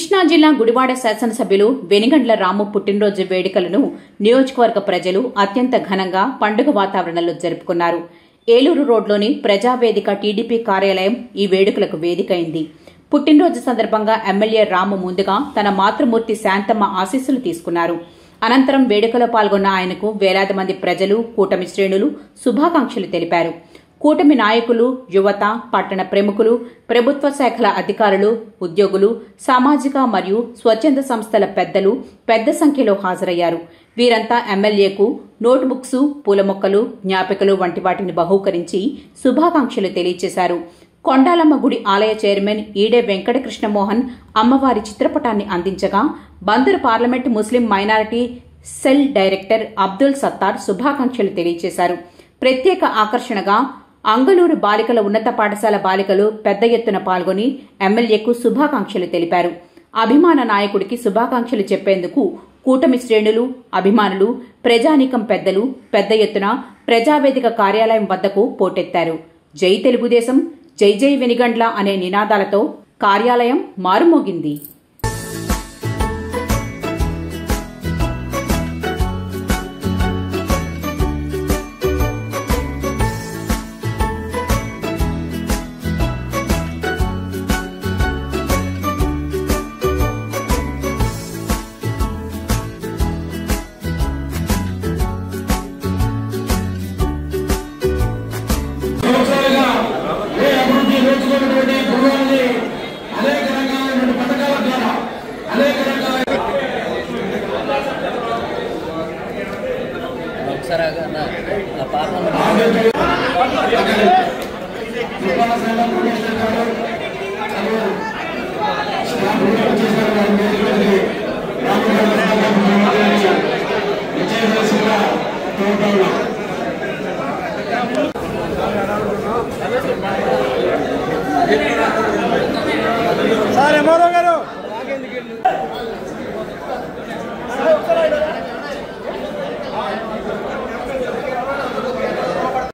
కృష్ణా జిల్లా గుడివాడ శాసనసభ్యులు వెనిగండ్ల రాము పుట్టినరోజు వేడుకలను నియోజకవర్గ ప్రజలు అత్యంత ఘనంగా పండుగ వాతావరణంలో జరుపుకున్నారు. ఏలూరు రోడ్లోని ప్రజావేదిక టీడీపీ కార్యాలయం ఈ వేడుకలకు వేదికైంది. పుట్టినరోజు సందర్భంగా ఎమ్మెల్యే రాము ముందుగా తన మాతృమూర్తి శాంతమ్మ ఆశీస్సులు తీసుకున్నారు. అనంతరం వేడుకలో పాల్గొన్న ఆయనకు వేలాది మంది ప్రజలు, కూటమి శ్రేణులు శుభాకాంక్షలు తెలిపారు. కూటమి నాయకులు, యువత, పట్టణ ప్రముఖులు, ప్రభుత్వ శాఖల అధికారులు, ఉద్యోగులు, సామాజిక మరియు స్వచ్ఛంద సంస్థల పెద్దలు పెద్ద సంఖ్యలో హాజరయ్యారు. వీరంతా ఎమ్మెల్యేకు నోట్బుక్స్, పూల మొక్కలు, జ్ఞాపికలు వంటి వాటిని బహూకరించి శుభాకాంక్షలు తెలియజేశారు. కొండాలమ్మ గుడి ఆలయ చైర్మన్ ఈడే వెంకట కృష్ణమోహన్ అమ్మవారి చిత్రపటాన్ని అందించగా, Bandar parliament Muslim minority cell director Abdul Sattar శుభాకాంక్షలు తెలియజేశారు. ప్రత్యేక ఆకర్షణగా అంగళూరు బాలికల ఉన్నత పాఠశాల బాలికలు పెద్ద ఎత్తున పాల్గొని ఎమ్మెల్యేకు శుభాకాంక్షలు తెలిపారు. అభిమాన నాయకుడికి శుభాకాంక్షలు చెప్పేందుకు కూటమి శ్రేణులు, అభిమానులు, ప్రజానీకం పెద్దలు పెద్ద ఎత్తున ప్రజావేదిక కార్యాలయం వద్దకు పోటెత్తారు. జై తెలుగుదేశం, జై జై వెనిగండ్ల అనే నినాదాలతో కార్యాలయం మారుమోగింది. Gracias.